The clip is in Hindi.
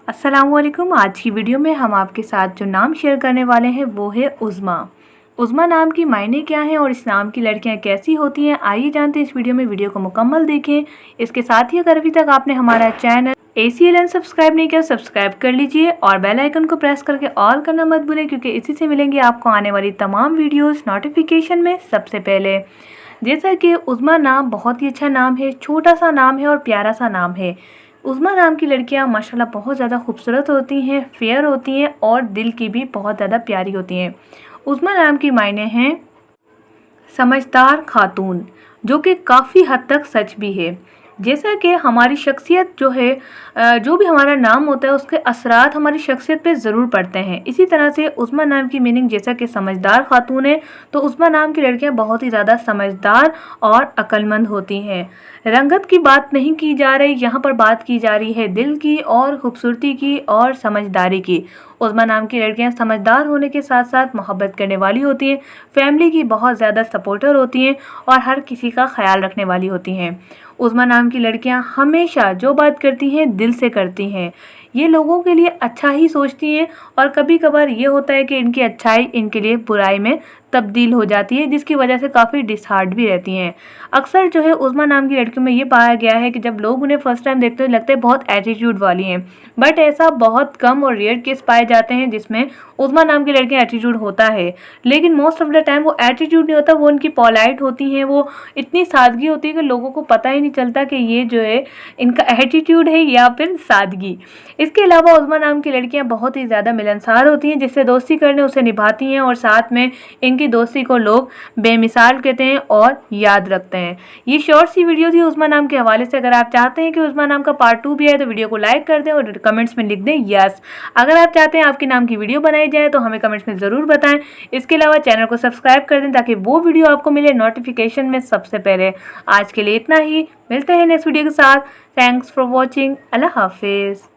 अस्सलामुअलैकुम। आज की वीडियो में हम आपके साथ जो नाम शेयर करने वाले हैं वो है उज़्मा। उज़्मा नाम की मायने क्या हैं और इस नाम की लड़कियां कैसी होती हैं, आइए जानते हैं इस वीडियो में। वीडियो को मुकम्मल देखें। इसके साथ ही अगर अभी तक आपने हमारा चैनल ACLN सब्सक्राइब नहीं किया, सब्सक्राइब कर लीजिए और बेल आइकन को प्रेस करके ऑल करना मत भूलें, क्योंकि इसी से मिलेंगे आपको आने वाली तमाम वीडियोज़ नोटिफिकेशन में सबसे पहले। जैसा कि उज़्मा नाम बहुत ही अच्छा नाम है, छोटा सा नाम है और प्यारा सा नाम है। उज़्मा नाम की लड़कियां माशाल्लाह बहुत ज़्यादा खूबसूरत होती हैं, फेयर होती हैं और दिल की भी बहुत ज़्यादा प्यारी होती हैं। उज़्मा नाम की मायने हैं समझदार खातून, जो कि काफ़ी हद तक सच भी है। जैसा कि हमारी शख्सियत जो है, जो भी हमारा नाम होता है उसके असरात हमारी शख्सियत पे ज़रूर पड़ते हैं। इसी तरह से उज़्मा नाम की मीनिंग जैसा कि समझदार खातून है, तो उज़्मा नाम की लड़कियां बहुत ही ज़्यादा समझदार और अक्लमंद होती हैं। रंगत की बात नहीं की जा रही, यहाँ पर बात की जा रही है दिल की और खूबसूरती की और समझदारी की। उज़्मा नाम की लड़कियां समझदार होने के साथ साथ मोहब्बत करने वाली होती हैं, फैमिली की बहुत ज़्यादा सपोर्टर होती हैं और हर किसी का ख्याल रखने वाली होती हैं। उज़्मा नाम की लड़कियां हमेशा जो बात करती हैं दिल से करती हैं। ये लोगों के लिए अच्छा ही सोचती हैं और कभी कभार ये होता है कि इनकी अच्छाई इनके लिए बुराई में तब्दील हो जाती है, जिसकी वजह से काफ़ी डिसहार्ट भी रहती हैं। अक्सर जो है उज़्मा नाम की लड़कियों में ये पाया गया है कि जब लोग उन्हें फर्स्ट टाइम देखते हैं लगता है बहुत एटीट्यूड वाली हैं, बट ऐसा बहुत कम और रेयर केस पाए जाते हैं जिसमें उज़्मा नाम की लड़कियां एटीट्यूड होता है। लेकिन मोस्ट ऑफ द टाइम वो एटीट्यूड नहीं होता, वो उनकी पोलाइट होती हैं, वो इतनी सादगी होती है कि लोगों को पता ही नहीं चलता कि ये जो है इनका एटीट्यूड है या फिर सादगी। इसके अलावा उज़्मा नाम की लड़कियां बहुत ही ज़्यादा मिलनसार होती हैं, जिससे दोस्ती करने उसे निभाती हैं और साथ में इनकी दोस्ती को लोग बेमिसाल कहते हैं और याद रखते हैं। ये शॉर्ट सी वीडियो थी उज़्मा नाम के हवाले से। अगर आप चाहते हैं कि उज़्मा नाम का पार्ट 2 भी आए तो वीडियो को लाइक कर दें और कमेंट्स में लिख दें यस। अगर आप चाहते हैं आपके नाम की वीडियो बनाई जाए तो हमें कमेंट्स में ज़रूर बताएं। इसके अलावा चैनल को सब्सक्राइब कर दें ताकि वो वीडियो आपको मिले नोटिफिकेशन में सबसे पहले। आज के लिए इतना ही, मिलते हैं नेक्स्ट वीडियो के साथ। Thanks for watching. अल्लाह हाफिज़।